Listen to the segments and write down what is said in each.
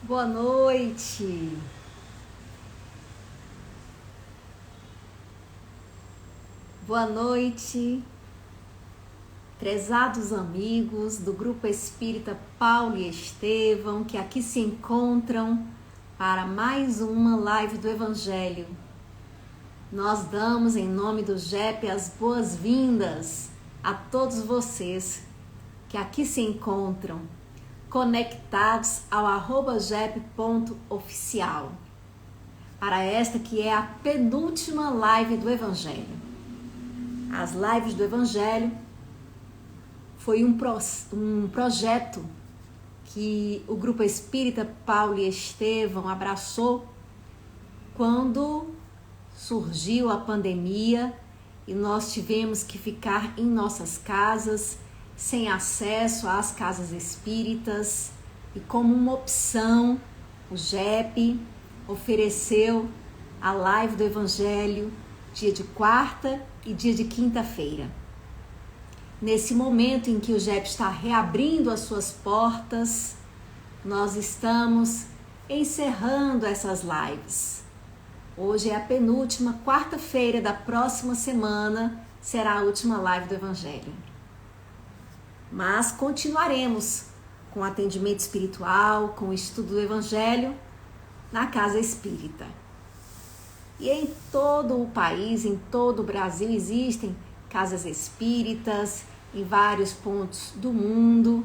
Boa noite. Boa noite, prezados amigos do Grupo Espírita Paulo e Estevão, que aqui se encontram para mais uma live do Evangelho. Nós damos em nome do GEP as boas-vindas a todos vocês que aqui se encontram conectados ao @gep.oficial para esta que é a penúltima live do Evangelho. As lives do Evangelho foi um projeto que o Grupo Espírita Paulo e Estevão abraçou quando surgiu a pandemia e nós tivemos que ficar em nossas casas, sem acesso às casas espíritas, e como uma opção, o GEP ofereceu a live do Evangelho dia de quarta e dia de quinta-feira. Nesse momento em que o GEP está reabrindo as suas portas, nós estamos encerrando essas lives. Hoje é a penúltima, quarta-feira da próxima semana será a última live do Evangelho. Mas continuaremos com atendimento espiritual, com o estudo do Evangelho na Casa Espírita. E em todo o país, em todo o Brasil, existem casas espíritas em vários pontos do mundo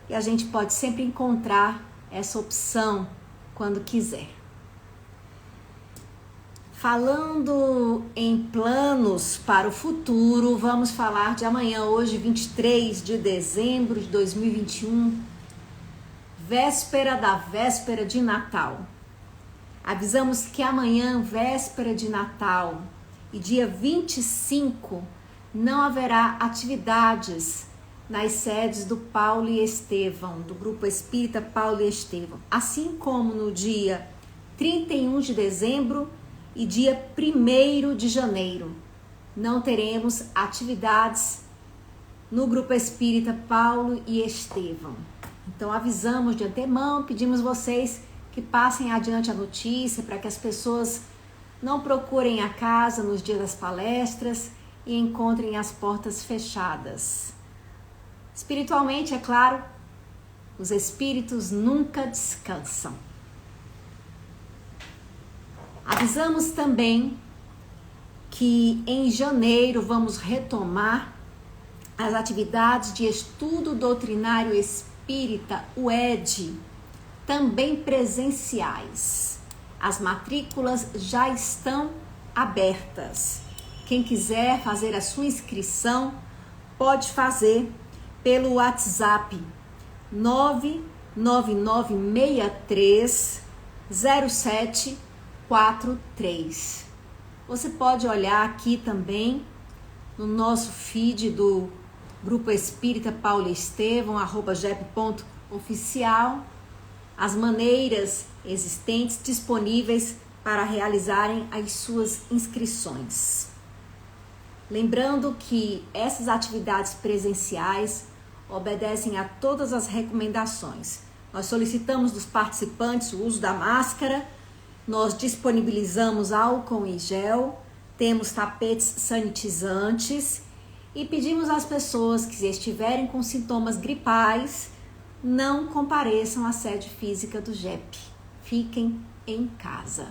e a gente pode sempre encontrar essa opção quando quiser. Falando em planos para o futuro, vamos falar de amanhã, hoje, 23 de dezembro de 2021, véspera da véspera de Natal. Avisamos que amanhã, véspera de Natal, e dia 25, não haverá atividades nas sedes do Paulo e Estevão, do Grupo Espírita Paulo e Estevão, assim como no dia 31 de dezembro e dia 1º de janeiro. Não teremos atividades no Grupo Espírita Paulo e Estevão. Então avisamos de antemão, pedimos vocês que passem adiante a notícia para que as pessoas não procurem a casa nos dias das palestras e encontrem as portas fechadas. Espiritualmente, é claro, os espíritos nunca descansam. Avisamos também que em janeiro vamos retomar as atividades de estudo doutrinário espírita, o ED, também presenciais. As matrículas já estão abertas. Quem quiser fazer a sua inscrição pode fazer pelo WhatsApp 999630743. Você pode olhar aqui também no nosso feed do Grupo Espírita Paulo e Estevão, @gep.oficial, as maneiras existentes disponíveis para realizarem as suas inscrições. Lembrando que essas atividades presenciais obedecem a todas as recomendações. Nós solicitamos dos participantes o uso da máscara, nós disponibilizamos álcool e gel, temos tapetes sanitizantes e pedimos às pessoas que estiverem com sintomas gripais não compareçam à sede física do GEP. Fiquem em casa.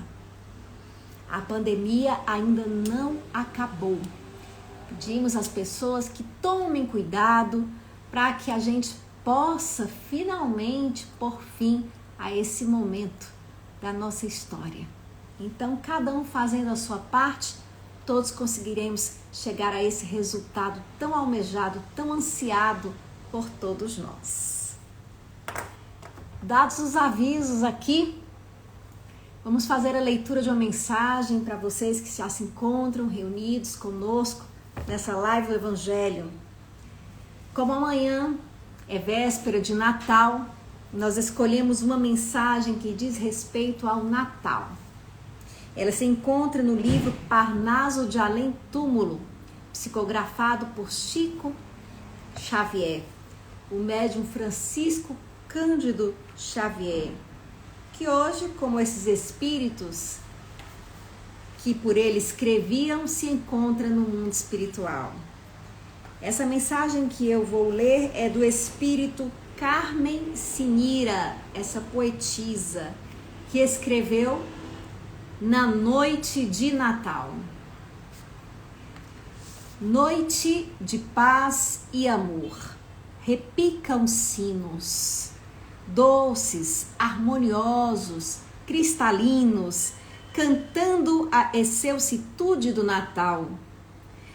A pandemia ainda não acabou. Pedimos às pessoas que tomem cuidado para que a gente possa finalmente pôr fim a esse momento da nossa história. Então, cada um fazendo a sua parte, todos conseguiremos chegar a esse resultado tão almejado, tão ansiado por todos nós. Dados os avisos aqui, vamos fazer a leitura de uma mensagem para vocês que já se encontram reunidos conosco nessa live do Evangelho. Como amanhã é véspera de Natal, nós escolhemos uma mensagem que diz respeito ao Natal. Ela se encontra no livro Parnaso de Além Túmulo, psicografado por Chico Xavier, o médium Francisco Cândido Xavier. que hoje, como esses espíritos que por ele escreviam, se encontra no mundo espiritual. Essa mensagem que eu vou ler é do espírito Carmen Sinira, essa poetisa, que escreveu na noite de Natal. Noite de paz e amor, repicam sinos, doces, harmoniosos, cristalinos, cantando a excelsitude do Natal.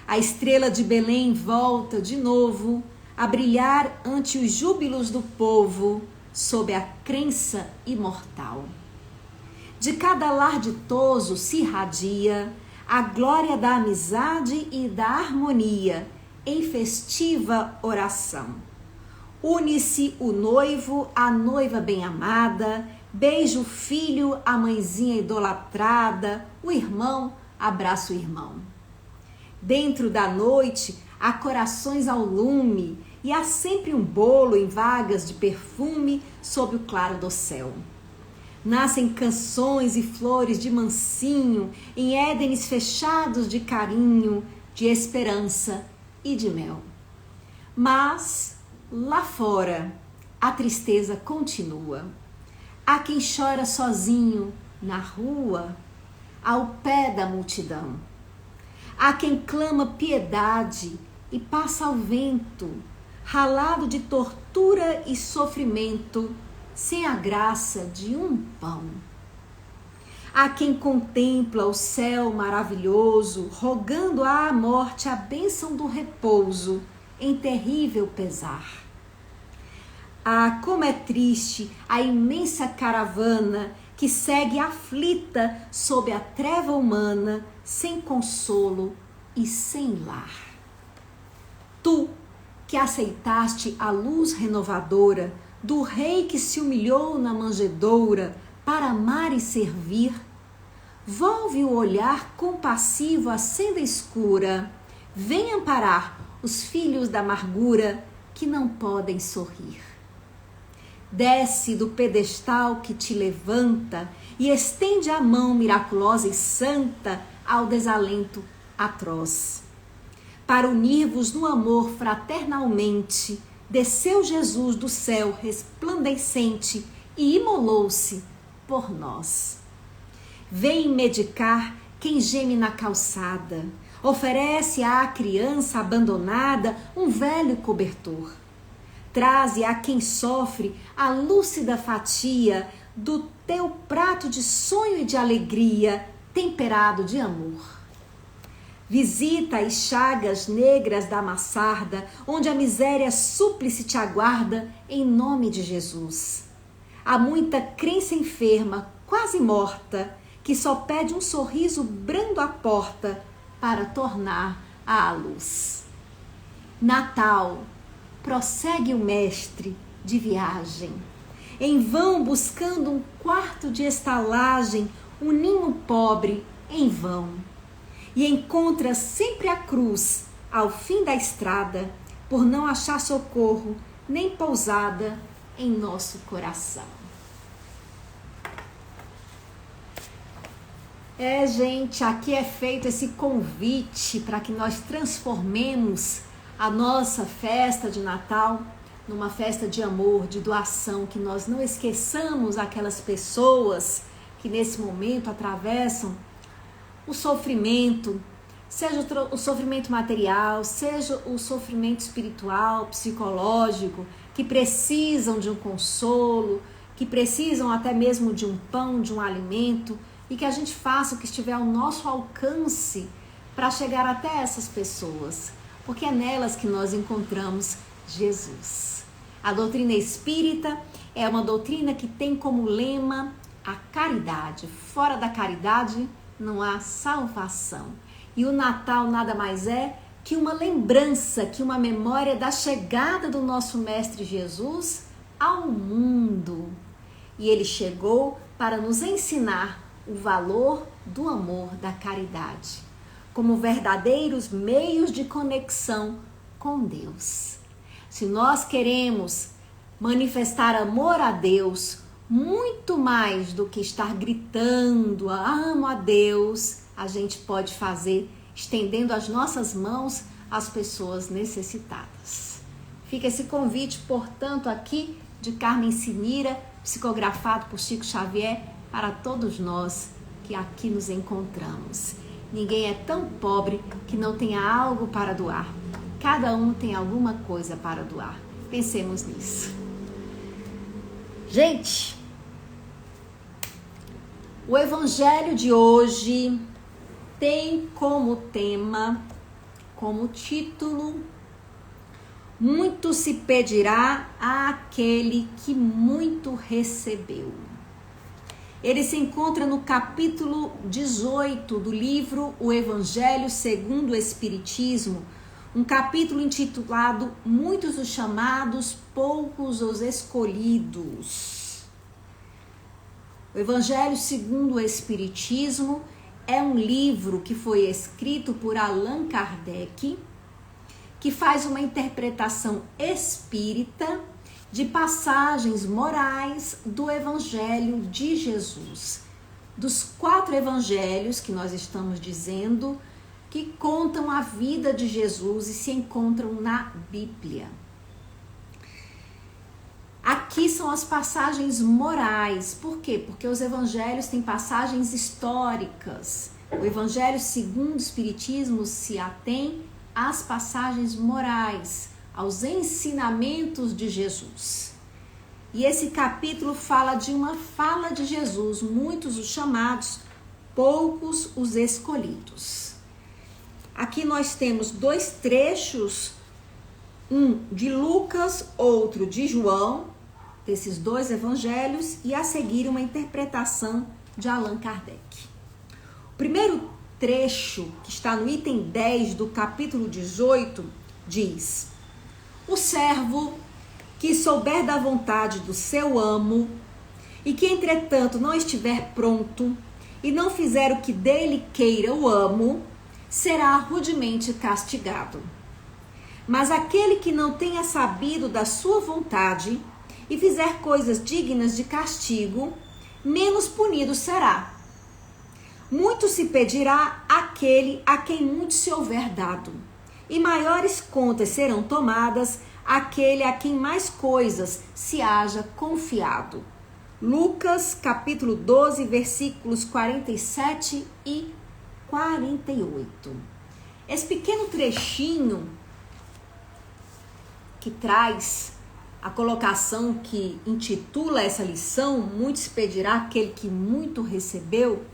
A estrela de Belém volta de novo a brilhar ante os júbilos do povo, sob a crença imortal. De cada lar ditoso se irradia a glória da amizade e da harmonia em festiva oração. Une-se o noivo à noiva bem-amada, beija o filho à mãezinha idolatrada, o irmão abraça o irmão. Dentro da noite há corações ao lume e há sempre um bolo em vagas de perfume sob o claro do céu. Nascem canções e flores de mansinho em édenes fechados de carinho, de esperança e de mel. Mas, lá fora, a tristeza continua. Há quem chora sozinho na rua, ao pé da multidão. Há quem clama piedade e passa ao vento, ralado de tortura e sofrimento, sem a graça de um pão. Há quem contempla o céu maravilhoso, rogando à morte a bênção do repouso, em terrível pesar. Ah, como é triste a imensa caravana que segue aflita sob a treva humana, sem consolo e sem lar. Tu, que aceitaste a luz renovadora do rei que se humilhou na manjedoura para amar e servir, volve o olhar compassivo à senda escura, vem amparar os filhos da amargura que não podem sorrir. Desce do pedestal que te levanta e estende a mão miraculosa e santa ao desalento atroz. Para unir-vos no amor fraternalmente, desceu Jesus do céu resplandecente e imolou-se por nós. Vem medicar quem geme na calçada, oferece à criança abandonada um velho cobertor. Traze a quem sofre a lúcida fatia do teu prato de sonho e de alegria, temperado de amor. Visita as chagas negras da maçarda, onde a miséria súplice te aguarda, em nome de Jesus. Há muita crença enferma, quase morta, que só pede um sorriso brando à porta para tornar à luz. Natal, prossegue o mestre de viagem, em vão buscando um quarto de estalagem, um ninho pobre em vão. E encontra sempre a cruz ao fim da estrada, por não achar socorro nem pousada em nosso coração. Gente, aqui é feito esse convite para que nós transformemos a nossa festa de Natal numa festa de amor, de doação, que nós não esqueçamos aquelas pessoas que nesse momento atravessam o sofrimento, seja o sofrimento material, seja o sofrimento espiritual, psicológico, que precisam de um consolo, que precisam até mesmo de um pão, de um alimento, e que a gente faça o que estiver ao nosso alcance para chegar até essas pessoas, porque é nelas que nós encontramos Jesus. A doutrina espírita é uma doutrina que tem como lema a caridade. Fora da caridade não há salvação. E o Natal nada mais é que uma lembrança, que uma memória da chegada do nosso Mestre Jesus ao mundo. E ele chegou para nos ensinar o valor do amor, da caridade, como verdadeiros meios de conexão com Deus. Se nós queremos manifestar amor a Deus, muito mais do que estar gritando, amo a Deus, a gente pode fazer estendendo as nossas mãos às pessoas necessitadas. Fica esse convite, portanto, aqui de Carmen Sinira, psicografado por Chico Xavier, para todos nós que aqui nos encontramos. Ninguém é tão pobre que não tenha algo para doar. Cada um tem alguma coisa para doar. Pensemos nisso. Gente, o evangelho de hoje tem como tema, como título, muito se pedirá àquele que muito recebeu. Ele se encontra no capítulo 18 do livro O Evangelho segundo o Espiritismo, um capítulo intitulado Muitos os chamados, poucos os escolhidos. O Evangelho segundo o Espiritismo é um livro que foi escrito por Allan Kardec, que faz uma interpretação espírita de passagens morais do Evangelho de Jesus. Dos 4 evangelhos que nós estamos dizendo, que contam a vida de Jesus e se encontram na Bíblia. Aqui são as passagens morais. Por quê? Porque os evangelhos têm passagens históricas. O Evangelho segundo o Espiritismo se atém às passagens morais, aos ensinamentos de Jesus. E esse capítulo fala de uma fala de Jesus, muitos os chamados, poucos os escolhidos. Aqui nós temos 2 trechos, um de Lucas, outro de João, desses 2 evangelhos, e a seguir uma interpretação de Allan Kardec. O primeiro trecho, que está no item 10 do capítulo 18, diz: o servo que souber da vontade do seu amo e que entretanto não estiver pronto e não fizer o que dele queira o amo, será rudemente castigado. Mas aquele que não tenha sabido da sua vontade e fizer coisas dignas de castigo, menos punido será. Muito se pedirá àquele a quem muito se houver dado, e maiores contas serão tomadas àquele a quem mais coisas se haja confiado. Lucas, capítulo 12, versículos 47 e 48. Esse pequeno trechinho que traz a colocação que intitula essa lição, muito se pedirá àquele que muito recebeu,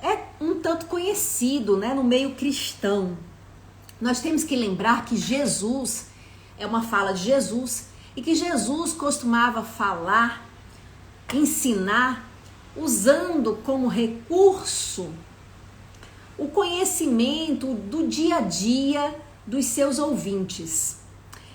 é um tanto conhecido, né, no meio cristão. Nós temos que lembrar que Jesus, é uma fala de Jesus, e que Jesus costumava falar, ensinar, usando como recurso o conhecimento do dia a dia dos seus ouvintes.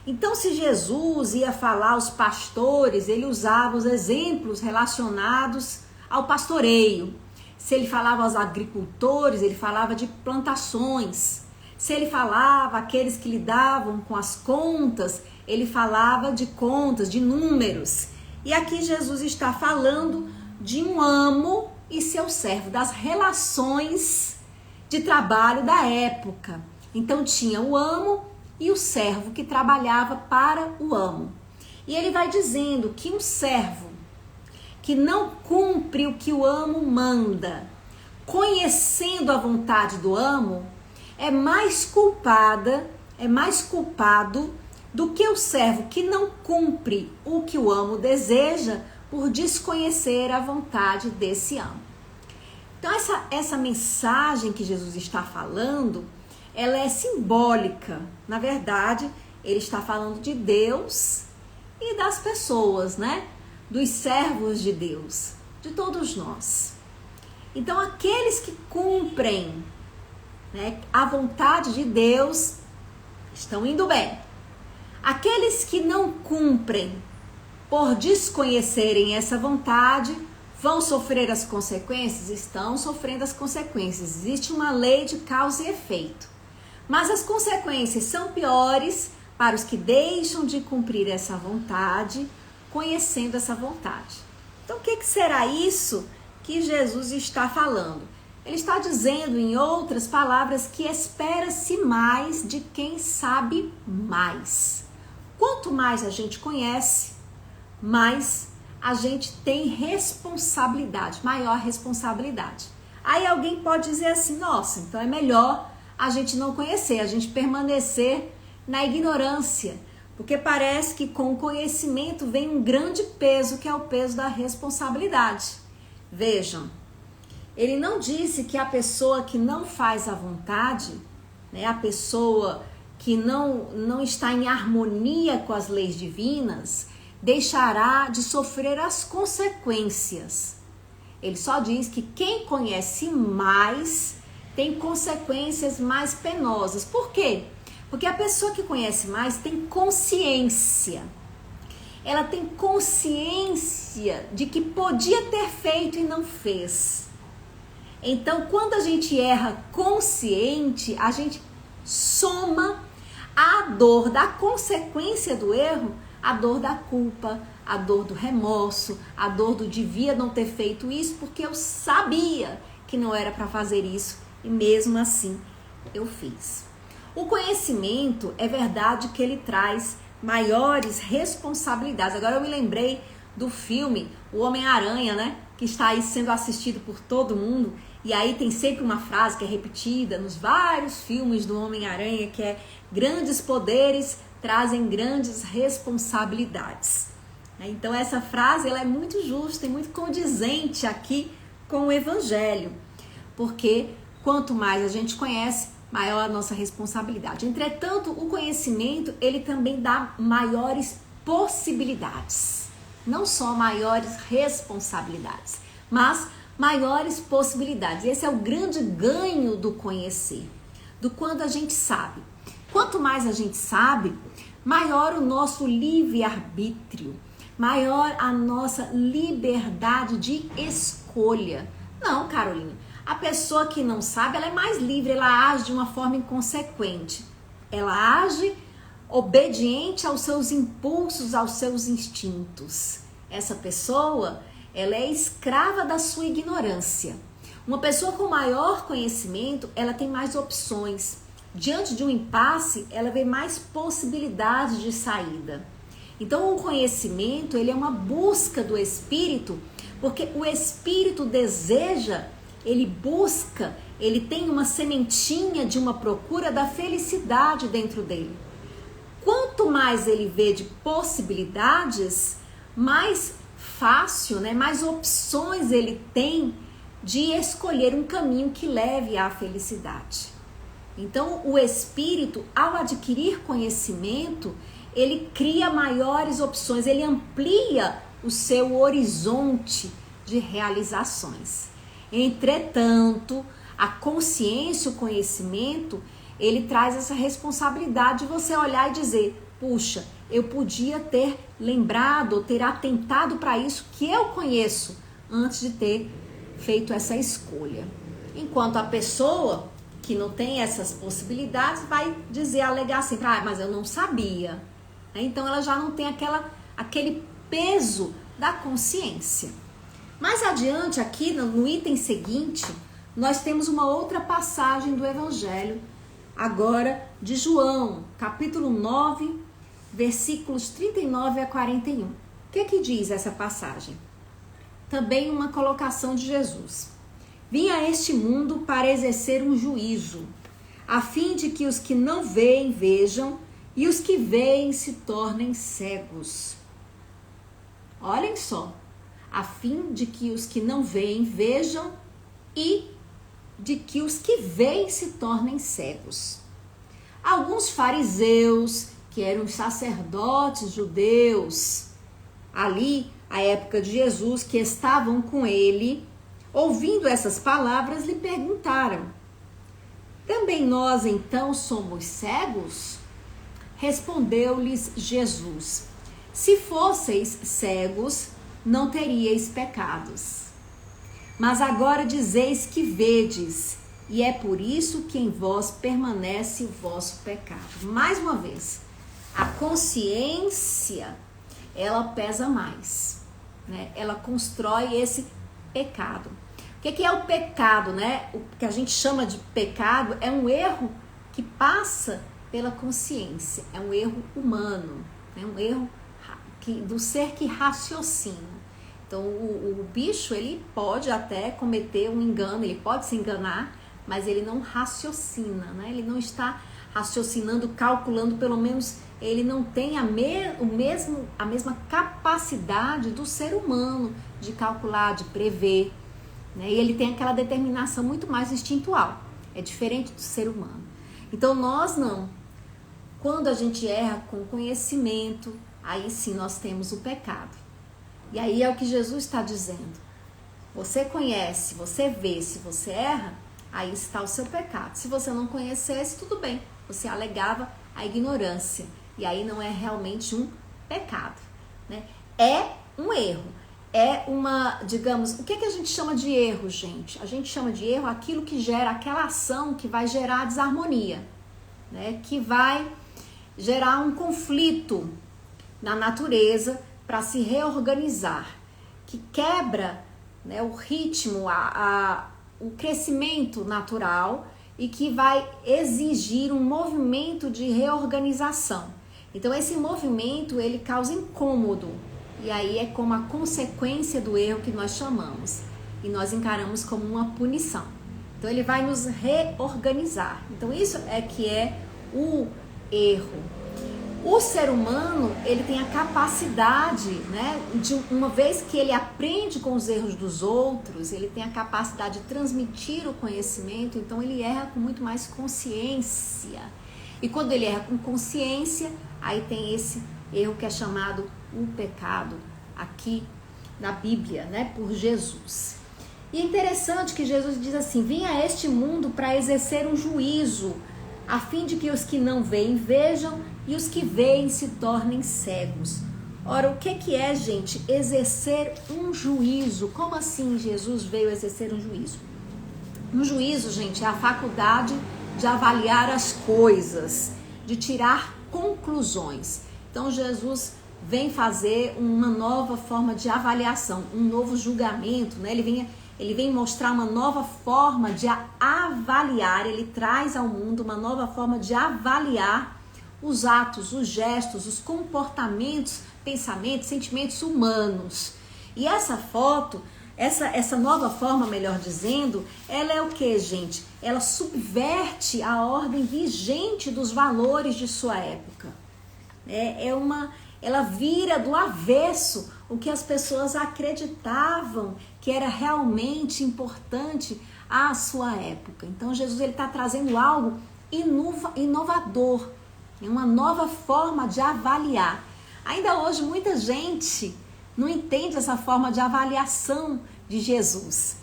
Então, se Jesus ia falar aos pastores, ele usava os exemplos relacionados ao pastoreio. Se ele falava aos agricultores, ele falava de plantações. Se ele falava àqueles que lidavam com as contas, ele falava de contas, de números. E aqui Jesus está falando de um amo e seu servo, das relações de trabalho da época. Então tinha o amo e o servo que trabalhava para o amo. E ele vai dizendo que um servo que não cumpre o que o amo manda, conhecendo a vontade do amo, é mais culpado do que o servo que não cumpre o que o amo deseja por desconhecer a vontade desse amo. Então essa mensagem que Jesus está falando, ela é simbólica. Na verdade, ele está falando de Deus e das pessoas, né? Dos servos de Deus, de todos nós. Então, aqueles que cumprem, né, a vontade de Deus estão indo bem. Aqueles que não cumprem por desconhecerem essa vontade vão sofrer as consequências? Estão sofrendo as consequências. Existe uma lei de causa e efeito. Mas as consequências são piores para os que deixam de cumprir essa vontade, conhecendo essa vontade. Então, o que será isso que Jesus está falando? Ele está dizendo, em outras palavras, que espera-se mais de quem sabe mais. Quanto mais a gente conhece, mais a gente tem responsabilidade, maior responsabilidade. Aí alguém pode dizer assim, nossa, então é melhor a gente não conhecer, a gente permanecer na ignorância, porque parece que com o conhecimento vem um grande peso, que é o peso da responsabilidade. Vejam, ele não disse que a pessoa que não faz a vontade, né, a pessoa que não está em harmonia com as leis divinas, deixará de sofrer as consequências. Ele só diz que quem conhece mais tem consequências mais penosas. Por quê? Porque a pessoa que conhece mais tem consciência. Ela tem consciência de que podia ter feito e não fez. Então, quando a gente erra consciente, a gente soma a dor da consequência do erro, a dor da culpa, a dor do remorso, a dor do devia não ter feito isso porque eu sabia que não era para fazer isso e mesmo assim eu fiz. O conhecimento, é verdade que ele traz maiores responsabilidades. Agora eu me lembrei do filme O Homem-Aranha, né? Que está aí sendo assistido por todo mundo. E aí tem sempre uma frase que é repetida nos vários filmes do Homem-Aranha, que é: grandes poderes trazem grandes responsabilidades. Então essa frase ela é muito justa e muito condizente aqui com o Evangelho, porque quanto mais a gente conhece, maior a nossa responsabilidade. Entretanto, o conhecimento ele também dá maiores possibilidades, não só maiores responsabilidades, mas maiores possibilidades. Esse é o grande ganho do conhecer, do quando a gente sabe. Quanto mais a gente sabe, maior o nosso livre-arbítrio, maior a nossa liberdade de escolha. Não, Carolina, a pessoa que não sabe, ela é mais livre, ela age de uma forma inconsequente. Ela age obediente aos seus impulsos, aos seus instintos. Essa pessoa, ela é escrava da sua ignorância. Uma pessoa com maior conhecimento, ela tem mais opções. Diante de um impasse, ela vê mais possibilidades de saída. Então, o conhecimento, ele é uma busca do espírito, porque o espírito deseja, ele busca, ele tem uma sementinha de uma procura da felicidade dentro dele. Quanto mais ele vê de possibilidades, mais fácil, né, mais opções ele tem de escolher um caminho que leve à felicidade. Então, o espírito, ao adquirir conhecimento, ele cria maiores opções, ele amplia o seu horizonte de realizações. Entretanto, a consciência, o conhecimento, ele traz essa responsabilidade de você olhar e dizer: puxa, eu podia ter lembrado ou ter atentado para isso que eu conheço antes de ter feito essa escolha. Enquanto a pessoa que não tem essas possibilidades vai dizer, alegar sempre: mas eu não sabia. Então ela já não tem aquele peso da consciência. Mais adiante aqui no item seguinte, nós temos uma outra passagem do Evangelho, agora de João, capítulo 9, versículos 39 a 41. O que diz essa passagem? Também uma colocação de Jesus. Vim a este mundo para exercer um juízo, a fim de que os que não veem vejam e os que veem se tornem cegos. Olhem só, a fim de que os que não veem vejam e de que os que veem se tornem cegos. Alguns fariseus, que eram sacerdotes judeus, ali, à época de Jesus, que estavam com ele, ouvindo essas palavras, lhe perguntaram: também nós então somos cegos? Respondeu-lhes Jesus: se fosseis cegos, não teríeis pecados. Mas agora dizeis que vedes, e é por isso que em vós permanece o vosso pecado. Mais uma vez, a consciência, ela pesa mais. né? Ela constrói esse pecado. O que é o pecado, né? O que a gente chama de pecado é um erro que passa pela consciência, é um erro humano, é um erro do ser que raciocina. Então, o bicho, ele pode até cometer um engano, ele pode se enganar, mas ele não raciocina, né? Ele não está raciocinando, calculando, pelo menos ele não tem a mesma capacidade do ser humano de calcular, de prever, né? E ele tem aquela determinação muito mais instintual, é diferente do ser humano. Então, nós não. Quando a gente erra com conhecimento, aí sim nós temos o pecado. E aí é o que Jesus está dizendo. Você conhece, você vê, se você erra, aí está o seu pecado. Se você não conhecesse, tudo bem. Você alegava a ignorância. E aí não é realmente um pecado, né? É um erro. É uma, digamos, o que a gente chama de erro, gente? A gente chama de erro aquilo que gera, aquela ação que vai gerar desarmonia, né? Que vai gerar um conflito na natureza para se reorganizar, que quebra, né, o ritmo, o crescimento natural e que vai exigir um movimento de reorganização. Então, esse movimento, ele causa incômodo, e aí é como a consequência do erro que nós chamamos, e nós encaramos como uma punição. Então, ele vai nos reorganizar. Então, isso é que é o erro. O ser humano, ele tem a capacidade, né, de uma vez que ele aprende com os erros dos outros, ele tem a capacidade de transmitir o conhecimento, então ele erra com muito mais consciência. E quando ele erra com consciência, aí tem esse erro que é chamado o pecado, aqui na Bíblia, né, por Jesus. E é interessante que Jesus diz assim: vim a este mundo para exercer um juízo, a fim de que os que não veem vejam e os que veem se tornem cegos. Ora, o que é, gente, exercer um juízo? Como assim Jesus veio exercer um juízo? Um juízo, gente, é a faculdade de avaliar as coisas, de tirar conclusões. Então, Jesus vem fazer uma nova forma de avaliação, um novo julgamento, né? Ele vem mostrar uma nova forma de avaliar, ele traz ao mundo uma nova forma de avaliar os atos, os gestos, os comportamentos, pensamentos, sentimentos humanos. E essa foto, essa nova forma, melhor dizendo, ela é o que, gente? Ela subverte a ordem vigente dos valores de sua época. Ela vira do avesso o que as pessoas acreditavam que era realmente importante à sua época. Então, Jesus está trazendo algo inovador, uma nova forma de avaliar. Ainda hoje, muita gente não entende essa forma de avaliação de Jesus.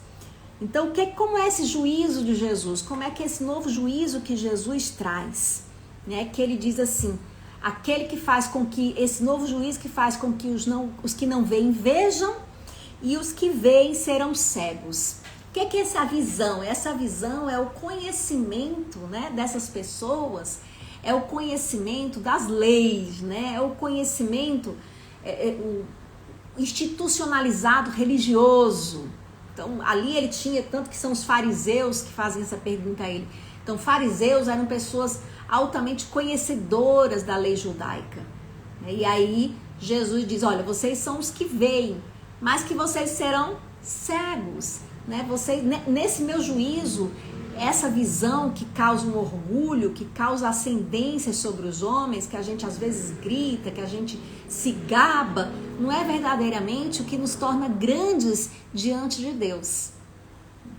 Então, como é esse juízo de Jesus? Como é que é esse novo juízo que Jesus traz? Né? Que ele diz assim: aquele que faz com que, esse novo juízo que faz com que os que não veem vejam e os que veem serão cegos. O que é essa visão? Essa visão é o conhecimento, né, dessas pessoas, é o conhecimento das leis, né, é o conhecimento institucionalizado religioso. Então, ali ele tinha, tanto que são os fariseus que fazem essa pergunta a ele. Então, fariseus eram pessoas altamente conhecedoras da lei judaica. E aí, Jesus diz: olha, vocês são os que veem, mas que vocês serão cegos. Né? Nesse meu juízo, essa visão que causa um orgulho, que causa ascendência sobre os homens, que a gente às vezes grita, que a gente se gaba, não é verdadeiramente o que nos torna grandes diante de Deus.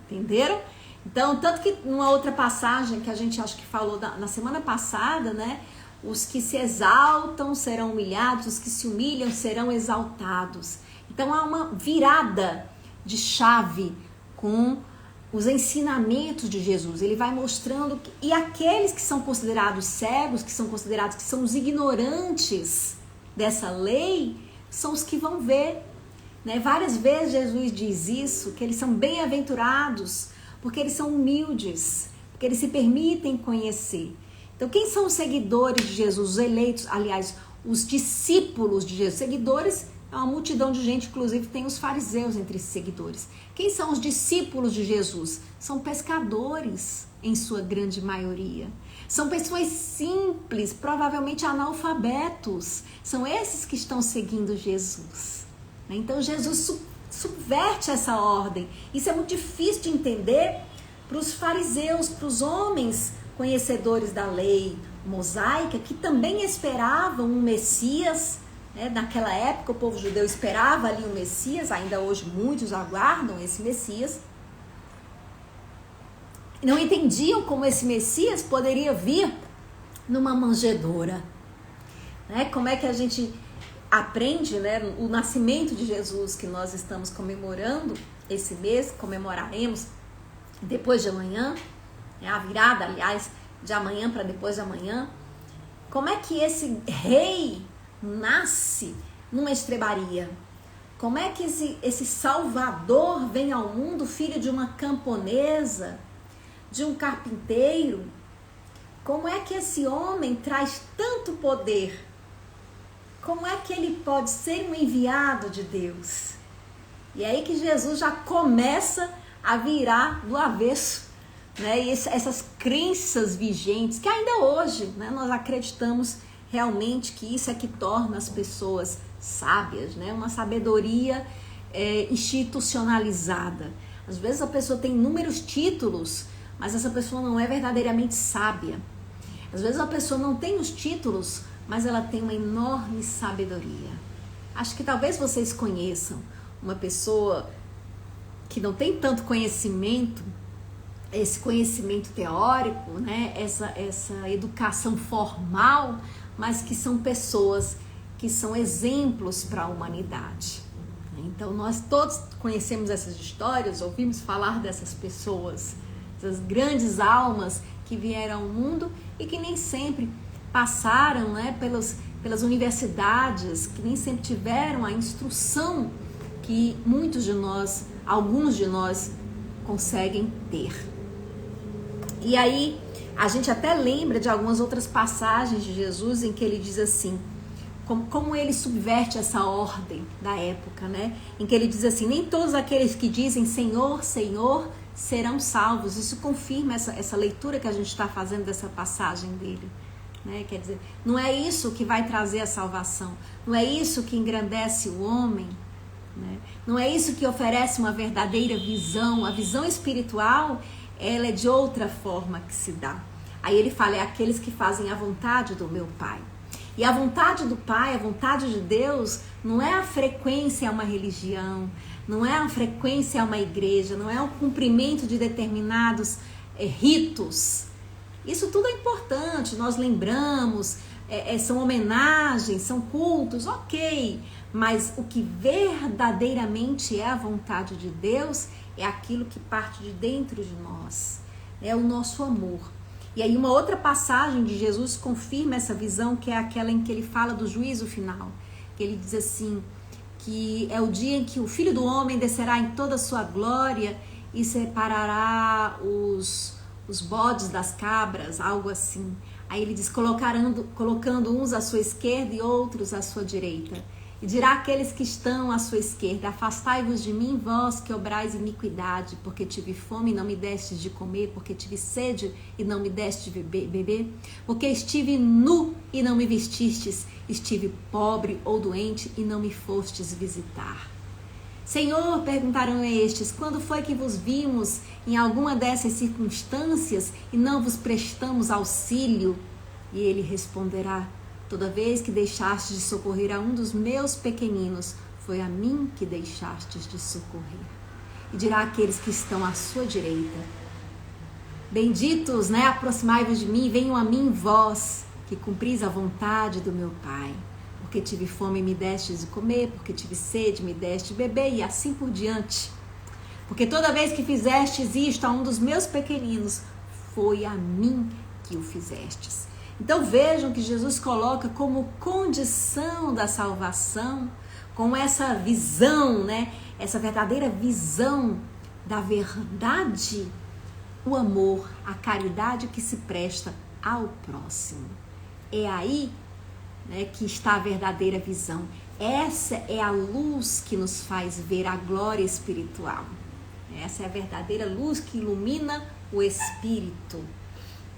Entenderam? Então, tanto que numa outra passagem que a gente acho que falou na semana passada, né? Os que se exaltam serão humilhados, os que se humilham serão exaltados. Então, há uma virada de chave com os ensinamentos de Jesus. Ele vai mostrando e aqueles que são considerados cegos, que são considerados que são os ignorantes dessa lei, são os que vão ver. Né? Várias vezes Jesus diz isso, que eles são bem-aventurados, porque eles são humildes, porque eles se permitem conhecer. Então, quem são os seguidores de Jesus, os eleitos, aliás, os discípulos de Jesus? Seguidores É uma multidão de gente, inclusive tem os fariseus entre esses seguidores. Quem são os discípulos de Jesus? São pescadores, em sua grande maioria. São pessoas simples, provavelmente analfabetos. São esses que estão seguindo Jesus. Então Jesus subverte essa ordem. Isso é muito difícil de entender para os fariseus, para os homens conhecedores da lei mosaica, que também esperavam um Messias. Naquela época o povo judeu esperava ali um Messias, ainda hoje muitos aguardam esse Messias. Não entendiam como esse Messias poderia vir numa manjedoura. Como é que a gente aprende, o nascimento de Jesus, que nós estamos comemorando esse mês, comemoraremos depois de amanhã, a virada, aliás, de amanhã para depois de amanhã. Como é que esse rei nasce numa estrebaria? Como é que esse Salvador vem ao mundo, filho de uma camponesa, de um carpinteiro? Como é que esse homem traz tanto poder? Como é que ele pode ser um enviado de Deus? E é aí que Jesus já começa a virar do avesso, e essas crenças vigentes, que ainda hoje, nós acreditamos realmente que isso é que torna as pessoas sábias, uma sabedoria institucionalizada. Às vezes a pessoa tem inúmeros títulos, mas essa pessoa não é verdadeiramente sábia. Às vezes a pessoa não tem os títulos, mas ela tem uma enorme sabedoria. Acho que talvez vocês conheçam uma pessoa que não tem tanto conhecimento, esse conhecimento teórico, essa educação formal, mas que são pessoas que são exemplos para a humanidade. Então nós todos conhecemos essas histórias, ouvimos falar dessas pessoas, essas grandes almas que vieram ao mundo e que nem sempre passaram pelas universidades, que nem sempre tiveram a instrução que alguns de nós conseguem ter. E aí a gente até lembra de algumas outras passagens de Jesus em que ele diz assim, como ele subverte essa ordem da época, em que ele diz assim: nem todos aqueles que dizem Senhor, Senhor serão salvos. Isso confirma essa leitura que a gente está fazendo dessa passagem dele. Quer dizer, não é isso que vai trazer a salvação, não é isso que engrandece o homem, não é isso que oferece uma verdadeira visão. A visão espiritual, ela é de outra forma que se dá. Aí ele fala, é aqueles que fazem a vontade do meu Pai. E a vontade do Pai, a vontade de Deus, não é a frequência a uma religião, não é a frequência a uma igreja, não é o cumprimento de determinados ritos. Isso tudo é importante, nós lembramos, são homenagens, são cultos, ok. Mas o que verdadeiramente é a vontade de Deus é aquilo que parte de dentro de nós, é o nosso amor. E aí uma outra passagem de Jesus confirma essa visão, que é aquela em que ele fala do juízo final, que ele diz assim, que é o dia em que o Filho do Homem descerá em toda a sua glória e separará os bodes das cabras, algo assim. Aí ele diz, colocando uns à sua esquerda e outros à sua direita. E dirá àqueles que estão à sua esquerda, afastai-vos de mim, vós que obrais iniquidade, porque tive fome e não me destes de comer, porque tive sede e não me destes de beber, porque estive nu e não me vestistes, estive pobre ou doente e não me fostes visitar. Senhor, perguntaram estes, quando foi que vos vimos em alguma dessas circunstâncias e não vos prestamos auxílio? E ele responderá, toda vez que deixastes de socorrer a um dos meus pequeninos, foi a mim que deixastes de socorrer. E dirá àqueles que estão à sua direita, benditos, aproximai-vos de mim, venham a mim vós, que cumpris a vontade do meu Pai. Porque tive fome e me destes de comer, porque tive sede me deste de beber, e assim por diante. Porque toda vez que fizestes isto a um dos meus pequeninos, foi a mim que o fizestes. Então vejam que Jesus coloca como condição da salvação, com essa visão, essa verdadeira visão da verdade, o amor, a caridade que se presta ao próximo. É aí que está a verdadeira visão. Essa é a luz que nos faz ver a glória espiritual. Essa é a verdadeira luz que ilumina o espírito,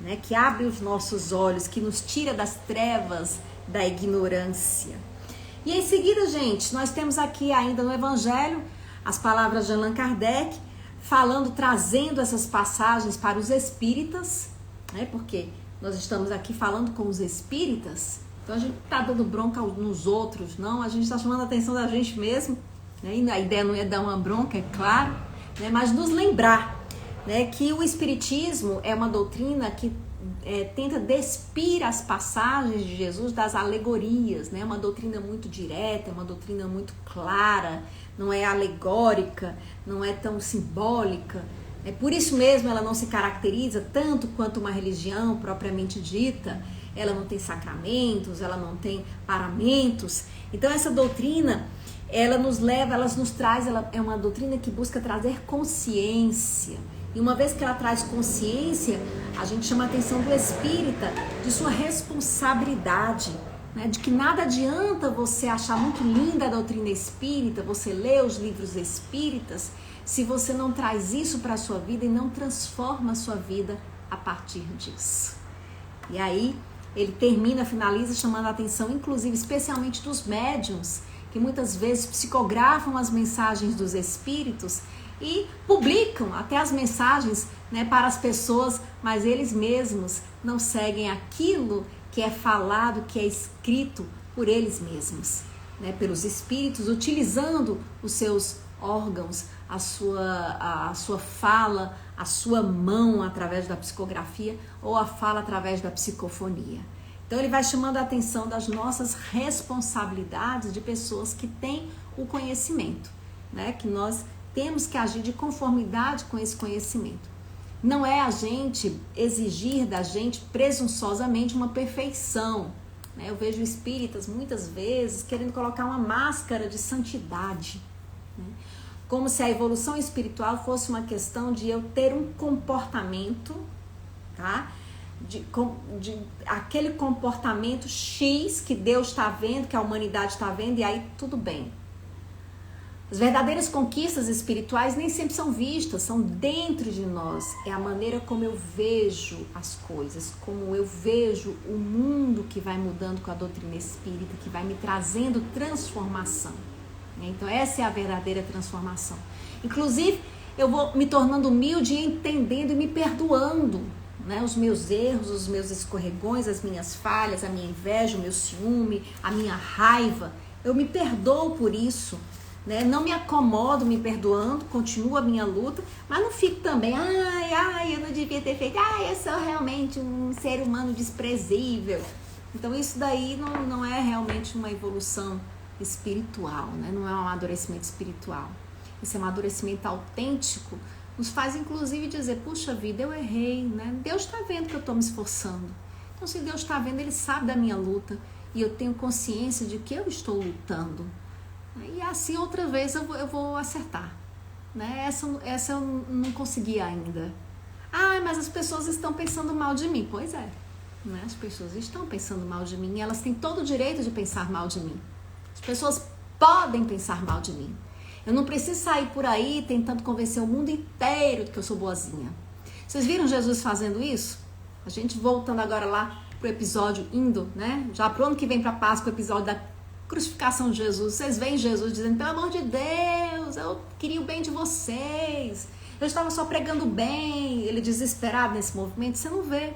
né? Que abre os nossos olhos, que nos tira das trevas da ignorância. E em seguida, gente, nós temos aqui ainda no Evangelho as palavras de Allan Kardec, trazendo essas passagens para os espíritas, né? Porque nós estamos aqui falando com os espíritas, então a gente não está dando bronca nos outros, não, a gente está chamando a atenção da gente mesmo, né? E a ideia não é dar uma bronca, é claro, né? Mas nos lembrar, né, que o Espiritismo é uma doutrina que tenta despir as passagens de Jesus das alegorias, né? É uma doutrina muito direta, é uma doutrina muito clara, não é alegórica, não é tão simbólica. Por isso mesmo ela não se caracteriza tanto quanto uma religião propriamente dita. Ela não tem sacramentos, ela não tem paramentos. Então essa doutrina, ela nos traz, ela é uma doutrina que busca trazer consciência. E uma vez que ela traz consciência, a gente chama a atenção do espírita de sua responsabilidade, né? De que nada adianta você achar muito linda a doutrina espírita, você lê os livros espíritas, se você não traz isso para a sua vida e não transforma a sua vida a partir disso. E aí ele finaliza chamando a atenção, inclusive, especialmente dos médiuns, que muitas vezes psicografam as mensagens dos espíritos e publicam até as mensagens, né, para as pessoas, mas eles mesmos não seguem aquilo que é falado, que é escrito por eles mesmos, né, pelos espíritos, utilizando os seus órgãos, a sua fala, a sua mão através da psicografia ou a fala através da psicofonia. Então ele vai chamando a atenção das nossas responsabilidades de pessoas que têm o conhecimento, né? Que nós temos que agir de conformidade com esse conhecimento. Não é a gente exigir da gente presunçosamente uma perfeição, né? Eu vejo espíritas muitas vezes querendo colocar uma máscara de santidade, né? Como se a evolução espiritual fosse uma questão de eu ter um comportamento, tá? De aquele comportamento X que Deus está vendo, que a humanidade está vendo, e aí tudo bem. As verdadeiras conquistas espirituais nem sempre são vistas, são dentro de nós. É a maneira como eu vejo as coisas, como eu vejo o mundo que vai mudando com a doutrina espírita, que vai me trazendo transformação. Então essa é a verdadeira transformação. Inclusive, eu vou me tornando humilde e entendendo e me perdoando, né, os meus erros, os meus escorregões, as minhas falhas, a minha inveja, o meu ciúme, a minha raiva. Eu me perdoo por isso, né? Não me acomodo me perdoando, continuo a minha luta, mas não fico também, eu não devia ter feito, eu sou realmente um ser humano desprezível. Então isso daí não é realmente uma evolução espiritual, né? Não é um amadurecimento espiritual. Esse amadurecimento autêntico nos faz, inclusive, dizer, puxa vida, eu errei, né? Deus está vendo que eu estou me esforçando. Então, se Deus está vendo, Ele sabe da minha luta e eu tenho consciência de que eu estou lutando. E assim, outra vez, eu vou acertar, né? Essa eu não consegui ainda. Mas as pessoas estão pensando mal de mim. Pois é, né? As pessoas estão pensando mal de mim e elas têm todo o direito de pensar mal de mim. As pessoas podem pensar mal de mim. Eu não preciso sair por aí tentando convencer o mundo inteiro de que eu sou boazinha. Vocês viram Jesus fazendo isso? A gente voltando agora lá pro episódio, né? Já pro ano que vem pra Páscoa, o episódio da crucificação de Jesus. Vocês veem Jesus dizendo, pelo amor de Deus, eu queria o bem de vocês. Eu estava só pregando bem. Ele desesperado nesse movimento, você não vê.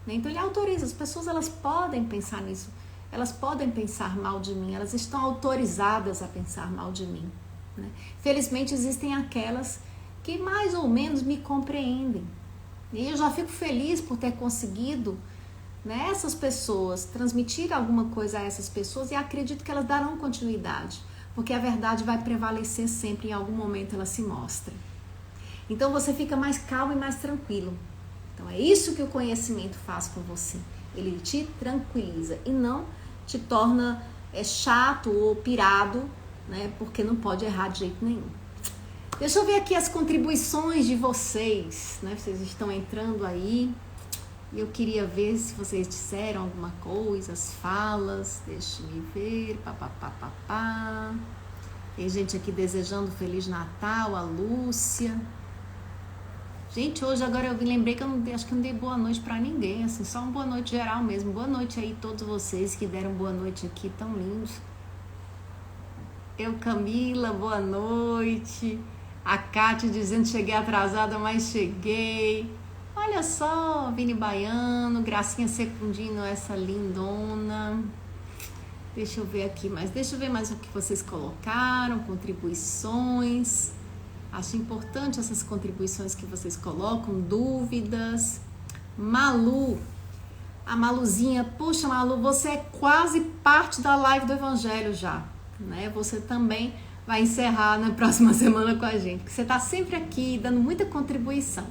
Então ele autoriza. As pessoas, elas podem pensar nisso. Elas podem pensar mal de mim. Elas estão autorizadas a pensar mal de mim. Né? Felizmente existem aquelas que mais ou menos me compreendem. E eu já fico feliz por ter conseguido, né, essas pessoas, transmitir alguma coisa a essas pessoas e acredito que elas darão continuidade. Porque a verdade vai prevalecer sempre, em algum momento ela se mostra. Então você fica mais calmo e mais tranquilo. Então é isso que o conhecimento faz com você. Ele te tranquiliza e não te torna chato ou pirado, né? Porque não pode errar de jeito nenhum. Deixa eu ver aqui as contribuições de vocês, né? Vocês estão entrando aí. Eu queria ver se vocês disseram alguma coisa, as falas, deixa-me ver, papapá. Tem gente aqui desejando Feliz Natal, a Lúcia. Gente, hoje agora eu me lembrei que acho que não dei boa noite pra ninguém, assim, só uma boa noite geral mesmo. Boa noite aí todos vocês que deram boa noite aqui, tão lindos. Camila, boa noite. A Kátia dizendo cheguei atrasada, mas cheguei. Olha só, Vini Baiano, Gracinha Secundino, essa lindona. Deixa eu ver aqui mais. Deixa eu ver mais o que vocês colocaram, contribuições. Acho importante essas contribuições que vocês colocam, dúvidas. Malu, a Maluzinha, poxa Malu, você é quase parte da live do Evangelho já, né? Você também vai encerrar na próxima semana com a gente, porque você está sempre aqui dando muita contribuição.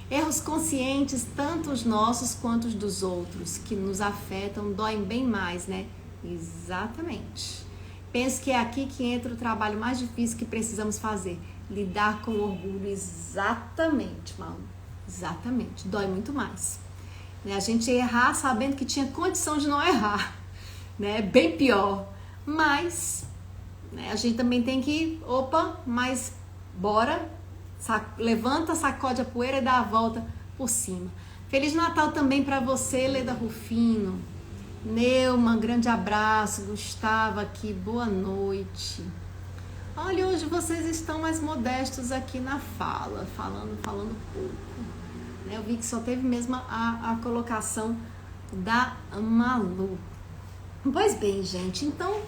Erros conscientes, tanto os nossos quanto os dos outros, que nos afetam, doem bem mais, né? Exatamente. Penso que é aqui que entra o trabalho mais difícil que precisamos fazer. Lidar com orgulho, exatamente, Malu. Exatamente, dói muito mais. Né? A gente errar sabendo que tinha condição de não errar, né? Bem pior. Mas, né, a gente também tem que, mas bora, levanta, sacode a poeira e dá a volta por cima. Feliz Natal também para você, Leda Rufino. Neuma, grande abraço. Gustavo aqui, boa noite. Olha, hoje vocês estão mais modestos aqui na fala, falando pouco. Eu vi que só teve mesmo a colocação da Malu. Pois bem, gente, então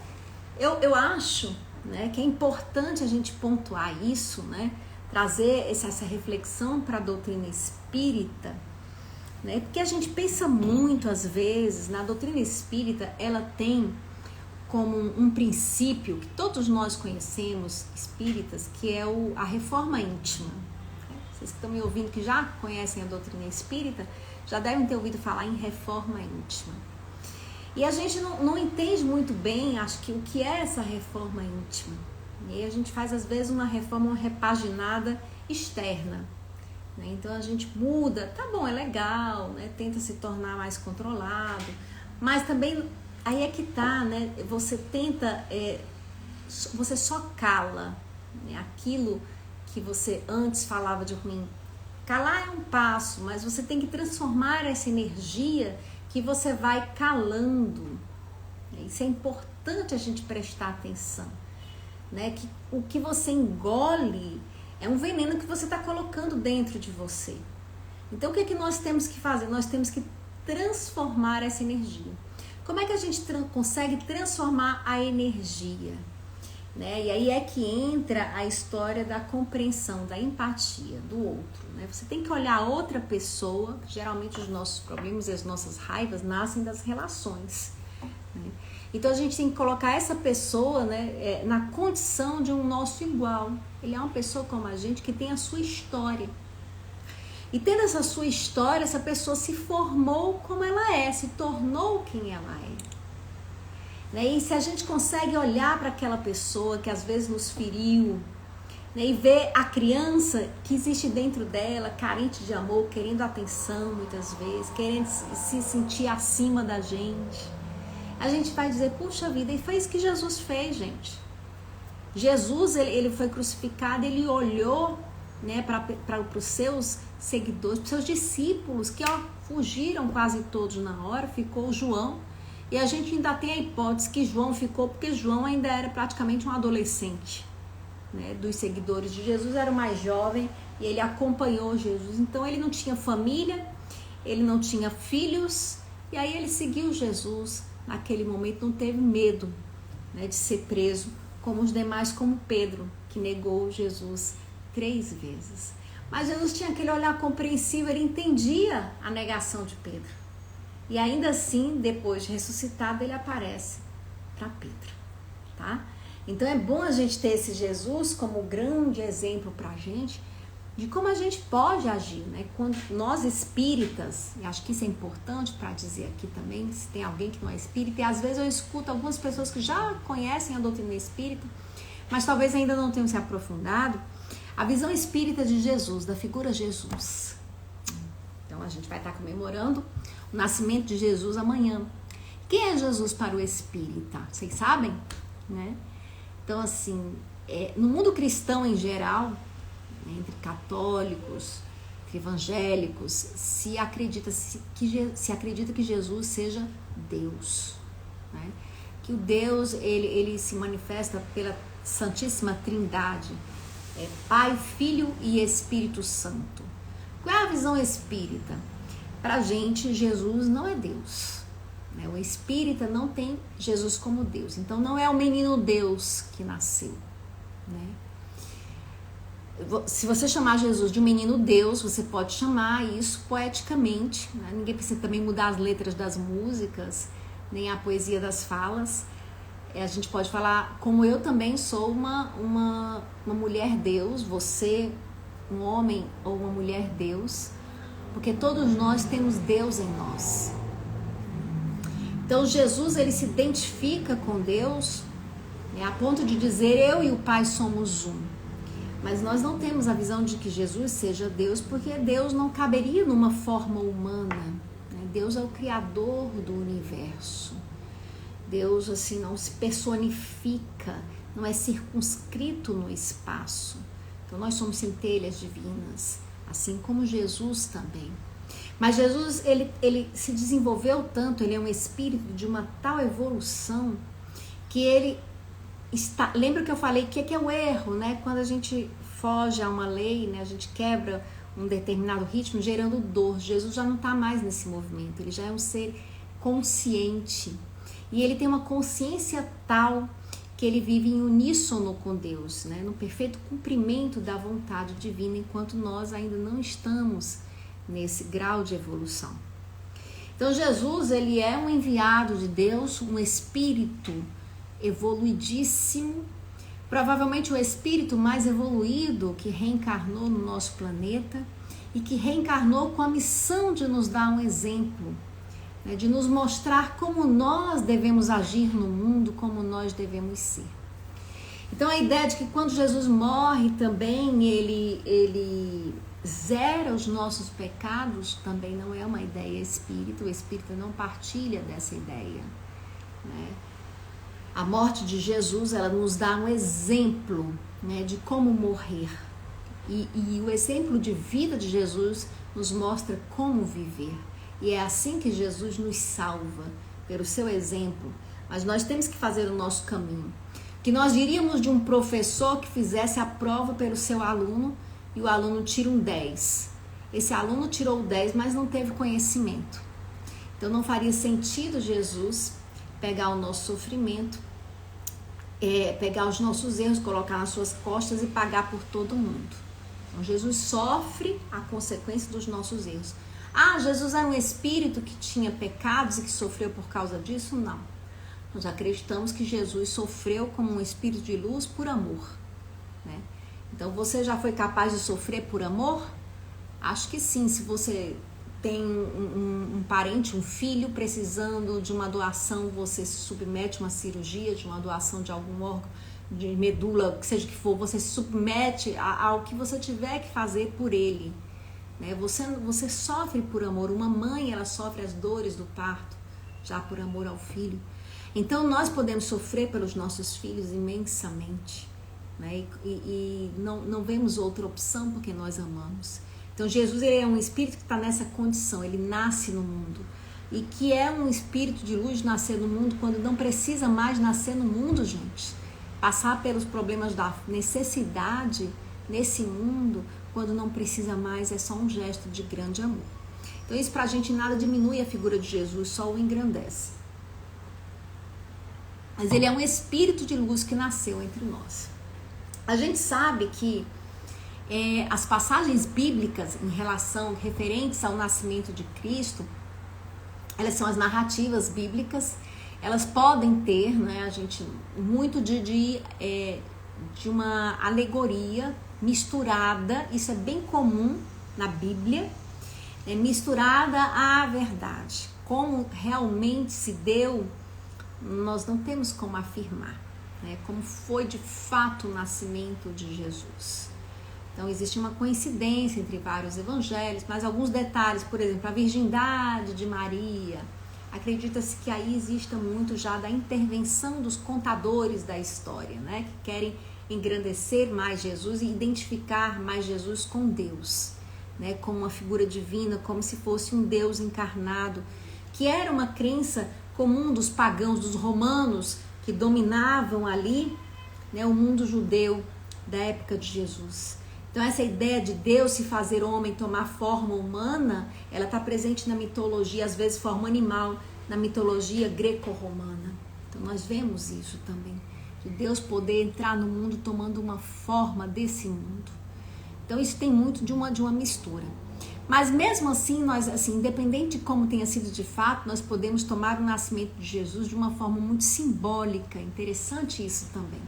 eu acho, né, que é importante a gente pontuar isso, né, trazer essa reflexão para a doutrina espírita, né, porque a gente pensa muito, às vezes, na doutrina espírita, ela tem como um princípio que todos nós conhecemos, espíritas, que é a reforma íntima. Vocês que estão me ouvindo, que já conhecem a doutrina espírita, já devem ter ouvido falar em reforma íntima. E a gente não entende muito bem, acho que o que é essa reforma íntima. E aí a gente faz, às vezes, uma reforma repaginada externa. Né? Então a gente muda, tá bom, é legal, né? Tenta se tornar mais controlado, mas também... Aí é que tá, né? Você tenta, você só cala, né? Aquilo que você antes falava de ruim. Calar é um passo, mas você tem que transformar essa energia que você vai calando. Isso é importante a gente prestar atenção, né? Que o que você engole é um veneno que você está colocando dentro de você. Então o que é que nós temos que fazer? Nós temos que transformar essa energia. Como é que a gente consegue transformar a energia? Né? E aí é que entra a história da compreensão, da empatia do outro. Né? Você tem que olhar a outra pessoa, geralmente os nossos problemas e as nossas raivas nascem das relações. Né? Então a gente tem que colocar essa pessoa, né, na condição de um nosso igual. Ele é uma pessoa como a gente que tem a sua história. E tendo essa sua história, essa pessoa se formou como ela é, se tornou quem ela é. Né? E se a gente consegue olhar para aquela pessoa que às vezes nos feriu, né, e ver a criança que existe dentro dela, carente de amor, querendo atenção muitas vezes, querendo se sentir acima da gente, a gente vai dizer, puxa vida, e foi isso que Jesus fez, gente. Jesus, ele foi crucificado, ele olhou, né, para os seus seguidores, para os seus discípulos, que fugiram quase todos na hora, ficou João, e a gente ainda tem a hipótese que João ficou, porque João ainda era praticamente um adolescente, né, dos seguidores de Jesus, era o mais jovem, e ele acompanhou Jesus, então ele não tinha família, ele não tinha filhos, e aí ele seguiu Jesus, naquele momento não teve medo, né, de ser preso, como os demais, como Pedro, que negou Jesus 3 vezes. Mas Jesus tinha aquele olhar compreensivo, ele entendia a negação de Pedro. E ainda assim, depois de ressuscitado, ele aparece para Pedro, tá? Então é bom a gente ter esse Jesus como grande exemplo para a gente de como a gente pode agir, né? Quando nós espíritas, e acho que isso é importante para dizer aqui também, se tem alguém que não é espírita, e às vezes eu escuto algumas pessoas que já conhecem a doutrina espírita, mas talvez ainda não tenham se aprofundado, a visão espírita de Jesus, da figura Jesus. Então, Então a gente vai estar comemorando o nascimento de Jesus amanhã. Quem é Jesus para o espírita? Vocês sabem? Né? Então assim, no mundo cristão em geral, entre católicos, entre evangélicos, se acredita que Jesus seja Deus, né? Que o Deus ele se manifesta pela Santíssima Trindade, Pai, Filho e Espírito Santo. Qual é a visão espírita? Para a gente, Jesus não é Deus, né? O espírita não tem Jesus como Deus. Então não é o menino Deus que nasceu, né? Se você chamar Jesus de um menino Deus, você pode chamar isso poeticamente, né? Ninguém precisa também mudar as letras das músicas, nem a poesia das falas. A gente pode falar, como eu também sou uma mulher Deus, você um homem ou uma mulher Deus, porque todos nós temos Deus em nós. Então Jesus, ele se identifica com Deus, né, a ponto de dizer, eu e o Pai somos um. Mas nós não temos a visão de que Jesus seja Deus, porque Deus não caberia numa forma humana, né? Deus é o Criador do universo. Deus assim não se personifica, não é circunscrito no espaço. Então nós somos centelhas divinas, assim como Jesus também. Mas Jesus, ele se desenvolveu tanto, ele é um espírito de uma tal evolução, que ele está... Lembra que eu falei que é o erro, né? Quando a gente foge a uma lei, né? A gente quebra um determinado ritmo, gerando dor. Jesus já não está mais nesse movimento, ele já é um ser consciente. E ele tem uma consciência tal que ele vive em uníssono com Deus, né? No perfeito cumprimento da vontade divina, enquanto nós ainda não estamos nesse grau de evolução. Então Jesus, ele é um enviado de Deus, um espírito evoluidíssimo, provavelmente o espírito mais evoluído que reencarnou no nosso planeta e que reencarnou com a missão de nos dar um exemplo, né, de nos mostrar como nós devemos agir no mundo, como nós devemos ser. Então a ideia de que quando Jesus morre também ele zera os nossos pecados também não é uma ideia espírita. O espírito não partilha dessa ideia, né? A morte de Jesus, ela nos dá um exemplo, né, de como morrer. E o exemplo de vida de Jesus nos mostra como viver. E é assim que Jesus nos salva, pelo seu exemplo. Mas nós temos que fazer o nosso caminho. Que nós diríamos de um professor que fizesse a prova pelo seu aluno e o aluno tira um 10. Esse aluno tirou o 10, mas não teve conhecimento. Então não faria sentido Jesus pegar o nosso sofrimento, pegar os nossos erros, colocar nas suas costas e pagar por todo mundo. Então Jesus sofre a consequência dos nossos erros. Ah, Jesus era um espírito que tinha pecados e que sofreu por causa disso? Não. Nós acreditamos que Jesus sofreu como um espírito de luz por amor, né? Então você já foi capaz de sofrer por amor? Acho que sim. Se você tem um parente, um filho precisando de uma doação, você se submete a uma cirurgia, de uma doação de algum órgão, de medula, que seja que for, você se submete ao que você tiver que fazer por ele, né? Você sofre por amor. Uma mãe, ela sofre as dores do parto, já por amor ao filho. Então nós podemos sofrer pelos nossos filhos imensamente, né? E não vemos outra opção porque nós amamos. Então Jesus, ele é um espírito que está nessa condição, ele nasce no mundo. E que é um espírito de luz nascer no mundo quando não precisa mais nascer no mundo, gente. Passar pelos problemas da necessidade nesse mundo, quando não precisa mais, é só um gesto de grande amor. Então isso pra gente nada diminui a figura de Jesus, só o engrandece. Mas ele é um espírito de luz que nasceu entre nós. A gente sabe que as passagens bíblicas em relação, referentes ao nascimento de Cristo, elas são as narrativas bíblicas. Elas podem ter, né, a gente, muito de uma alegoria misturada, isso é bem comum na Bíblia, misturada à verdade. Como realmente se deu, nós não temos como afirmar, né, como foi de fato o nascimento de Jesus. Então existe uma coincidência entre vários evangelhos, mas alguns detalhes, por exemplo, a virgindade de Maria. Acredita-se que aí exista muito já da intervenção dos contadores da história, né? Que querem engrandecer mais Jesus e identificar mais Jesus com Deus, né? Como uma figura divina, como se fosse um Deus encarnado, que era uma crença comum dos pagãos, dos romanos, que dominavam ali, né, o mundo judeu da época de Jesus. Então essa ideia de Deus se fazer homem, tomar forma humana, ela está presente na mitologia, às vezes forma animal, na mitologia greco-romana. Então nós vemos isso também, de Deus poder entrar no mundo tomando uma forma desse mundo. Então isso tem muito de uma mistura. Mas mesmo assim, nós, assim, independente de como tenha sido de fato, nós podemos tomar o nascimento de Jesus de uma forma muito simbólica. Interessante isso também.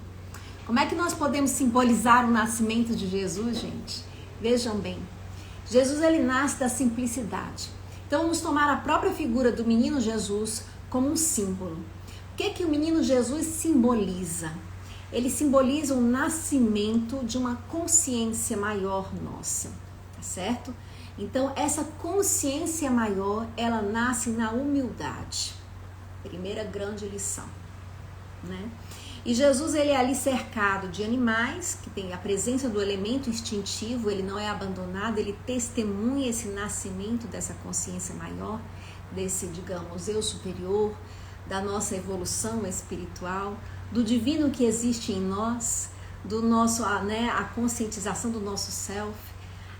Como é que nós podemos simbolizar o nascimento de Jesus, gente? Vejam bem, Jesus ele nasce da simplicidade. Então vamos tomar a própria figura do menino Jesus como um símbolo. O que o menino Jesus simboliza? Ele simboliza o nascimento de uma consciência maior nossa, tá certo? Então essa consciência maior, ela nasce na humildade. Primeira grande lição, né? E Jesus ele é ali cercado de animais, que tem a presença do elemento instintivo, ele não é abandonado, ele testemunha esse nascimento dessa consciência maior, desse, digamos, eu superior, da nossa evolução espiritual, do divino que existe em nós, do nosso, né, a conscientização do nosso self.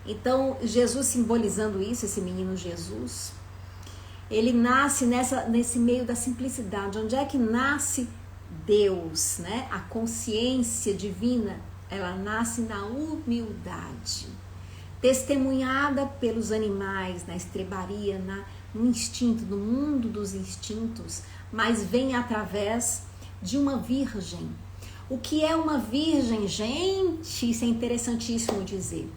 Então, Jesus simbolizando isso, esse menino Jesus, ele nasce nesse meio da simplicidade. Onde é que nasce Deus, né? A consciência divina, ela nasce na humildade, testemunhada pelos animais, na estrebaria, no instinto, no mundo dos instintos, mas vem através de uma virgem. O que é uma virgem, gente? Isso é interessantíssimo dizer.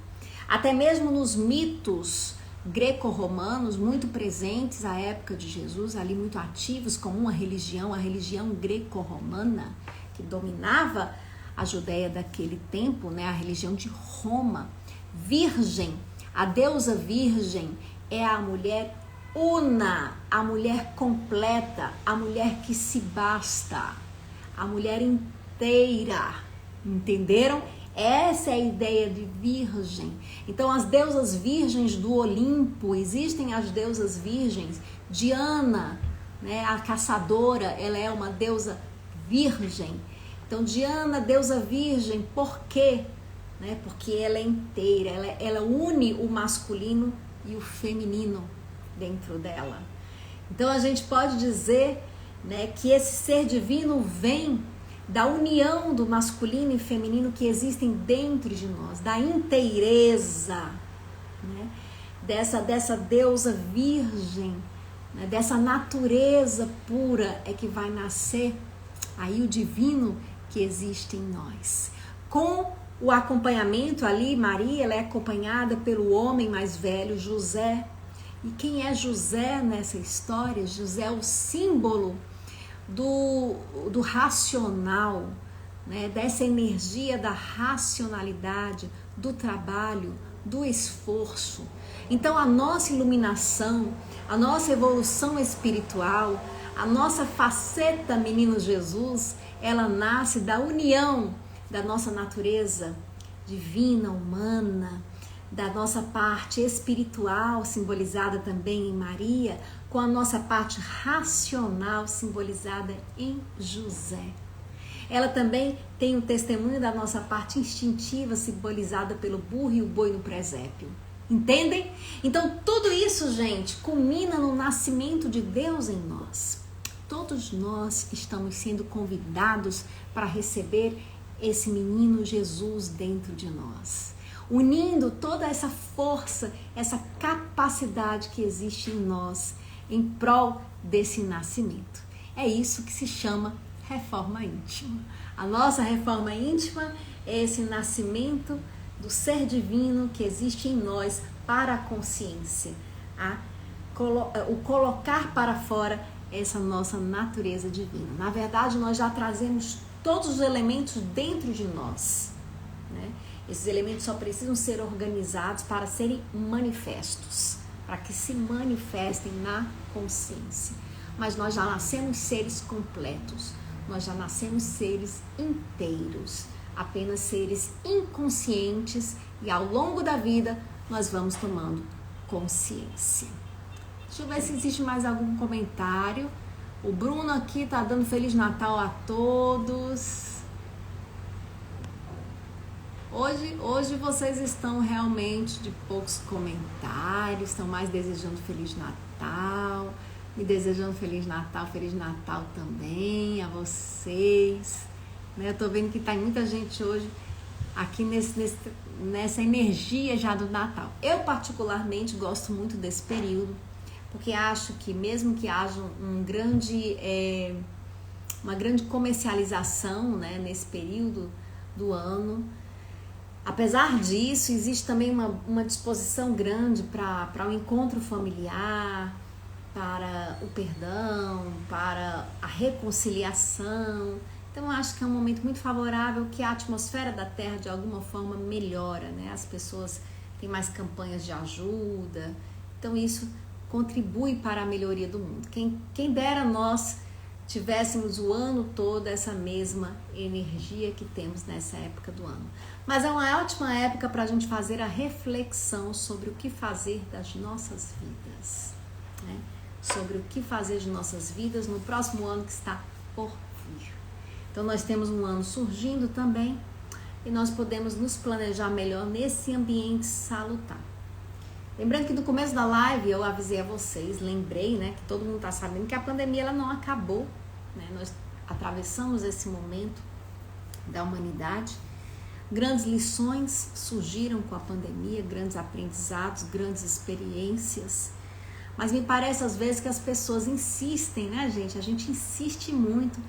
Até mesmo nos mitos greco-romanos, muito presentes à época de Jesus, ali muito ativos, como a religião greco-romana, que dominava a Judéia daquele tempo, né? A religião de Roma. Virgem, a deusa virgem é a mulher una, a mulher completa, a mulher que se basta, a mulher inteira, entenderam? Essa é a ideia de virgem. Então as deusas virgens do Olimpo, existem as deusas virgens. Diana, né, a caçadora, ela é uma deusa virgem. Então Diana, deusa virgem, por quê? Né, porque ela é inteira, ela une o masculino e o feminino dentro dela. Então a gente pode dizer, né, que esse ser divino vem da união do masculino e feminino que existem dentro de nós, da inteireza, né? dessa deusa virgem, né? Dessa natureza pura é que vai nascer aí o divino que existe em nós. Com o acompanhamento ali, Maria, ela é acompanhada pelo homem mais velho, José. E quem é José nessa história? José é o símbolo do racional, né? Dessa energia da racionalidade, do trabalho, do esforço. Então a nossa iluminação, a nossa evolução espiritual, a nossa faceta menino Jesus, ela nasce da união da nossa natureza divina, humana, da nossa parte espiritual, simbolizada também em Maria, com a nossa parte racional, simbolizada em José. Ela também tem o testemunho da nossa parte instintiva, simbolizada pelo burro e o boi no presépio. Entendem? Então, tudo isso, gente, culmina no nascimento de Deus em nós. Todos nós estamos sendo convidados para receber esse menino Jesus dentro de nós, unindo toda essa força, essa capacidade que existe em nós em prol desse nascimento. É isso que se chama reforma íntima. A nossa reforma íntima é esse nascimento do ser divino que existe em nós para a consciência, o colocar para fora essa nossa natureza divina. Na verdade, nós já trazemos todos os elementos dentro de nós, né? Esses elementos só precisam ser organizados para serem manifestos, para que se manifestem na consciência. Mas nós já nascemos seres completos, nós já nascemos seres inteiros, apenas seres inconscientes, e ao longo da vida nós vamos tomando consciência. Deixa eu ver se existe mais algum comentário. O Bruno aqui tá dando Feliz Natal a todos. Hoje vocês estão realmente de poucos comentários, estão mais desejando Feliz Natal, me desejando Feliz Natal também a vocês. Né? Eu tô vendo que tá muita gente hoje aqui nessa energia já do Natal. Eu particularmente gosto muito desse período, porque acho que mesmo que haja uma grande comercialização, né, nesse período do ano, apesar disso, existe também uma disposição grande para o encontro familiar, para o perdão, para a reconciliação. Então, eu acho que é um momento muito favorável, que a atmosfera da Terra, de alguma forma, melhora, né? As pessoas têm mais campanhas de ajuda. Então, isso contribui para a melhoria do mundo. Quem dera nós tivéssemos o ano todo essa mesma energia que temos nessa época do ano. Mas é uma ótima época para a gente fazer a reflexão sobre o que fazer das nossas vidas, né? Sobre o que fazer de nossas vidas no próximo ano que está por vir. Então nós temos um ano surgindo também e nós podemos nos planejar melhor nesse ambiente salutar. Lembrando que no começo da live eu avisei a vocês, lembrei, né, que todo mundo está sabendo que a pandemia ela não acabou, né? Nós atravessamos esse momento da humanidade. Grandes lições surgiram com a pandemia, grandes aprendizados, grandes experiências. Mas me parece às vezes que as pessoas insistem, né, gente? A gente insiste muito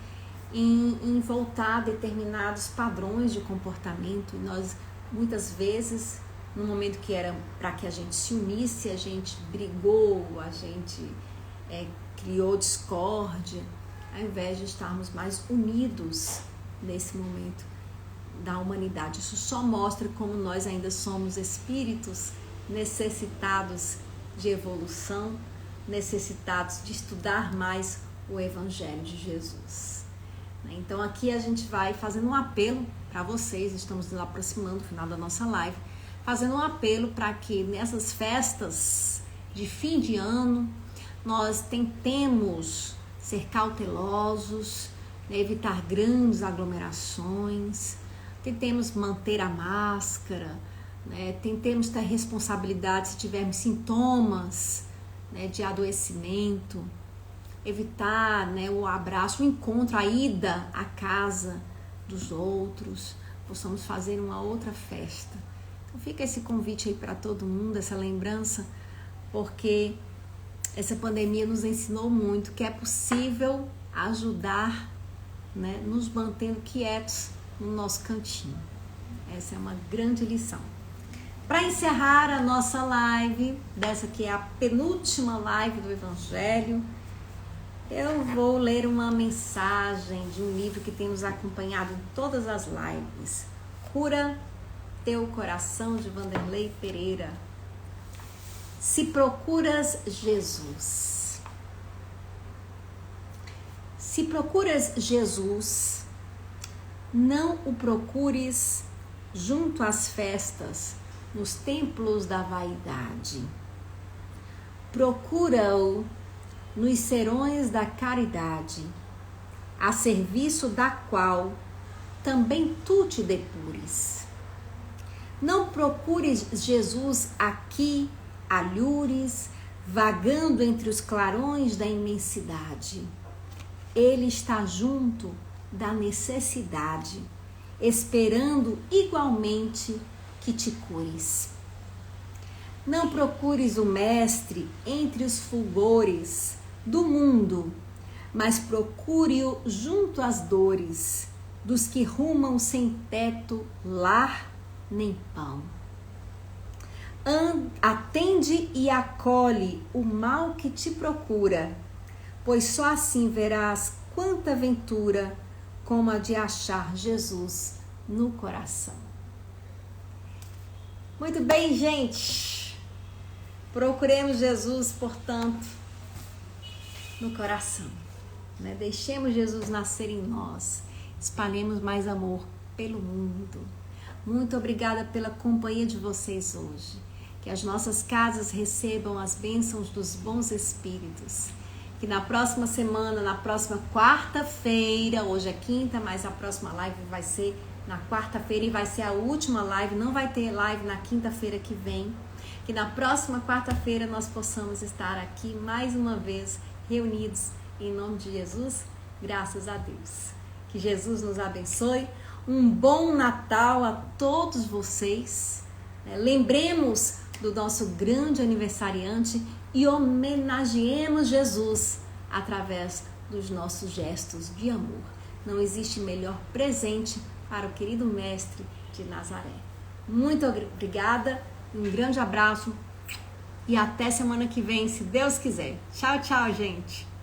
em voltar a determinados padrões de comportamento. E nós, muitas vezes, no momento que era para que a gente se unisse, a gente brigou, a gente criou discórdia, ao invés de estarmos mais unidos nesse momento da humanidade. Isso só mostra como nós ainda somos espíritos necessitados de evolução, necessitados de estudar mais o Evangelho de Jesus. Então aqui a gente vai fazendo um apelo para vocês, estamos nos aproximando do final da nossa live, fazendo um apelo para que nessas festas de fim de ano nós tentemos ser cautelosos, né, evitar grandes aglomerações, tentemos manter a máscara, né, tentemos ter responsabilidade se tivermos sintomas, né, de adoecimento, evitar, né, o abraço, o encontro, a ida à casa dos outros, possamos fazer uma outra festa. Então fica esse convite aí para todo mundo, essa lembrança, porque essa pandemia nos ensinou muito que é possível ajudar, né, nos mantendo quietos no nosso cantinho. Essa é uma grande lição. Para encerrar a nossa live, dessa que é a penúltima live do Evangelho, eu vou ler uma mensagem de um livro que tem nos acompanhado em todas as lives. Cura Teu Coração, de Vanderlei Pereira. Se procuras Jesus. Se procuras Jesus, não o procures junto às festas, nos templos da vaidade. Procura-o nos serões da caridade, a serviço da qual também tu te depures. Não procures Jesus aqui, alhures, vagando entre os clarões da imensidade. Ele está junto da necessidade, esperando igualmente que te cures. Não procures o Mestre entre os fulgores do mundo, mas procure-o junto às dores dos que rumam sem teto, lar nem pão. Atende e acolhe o mal que te procura, pois só assim verás quanta ventura como a de achar Jesus no coração. Muito bem, gente. Procuremos Jesus, portanto, no coração, né? Deixemos Jesus nascer em nós. Espalhemos mais amor pelo mundo. Muito obrigada pela companhia de vocês hoje. Que as nossas casas recebam as bênçãos dos bons espíritos. Que na próxima semana, na próxima quarta-feira, hoje é quinta, mas a próxima live vai ser na quarta-feira e vai ser a última live, não vai ter live na quinta-feira que vem. Que na próxima quarta-feira nós possamos estar aqui mais uma vez reunidos em nome de Jesus, graças a Deus. Que Jesus nos abençoe. Um bom Natal a todos vocês. Lembremos do nosso grande aniversariante e homenageemos Jesus através dos nossos gestos de amor. Não existe melhor presente para o querido Mestre de Nazaré. Muito obrigada, um grande abraço e até semana que vem, se Deus quiser. Tchau, tchau, gente!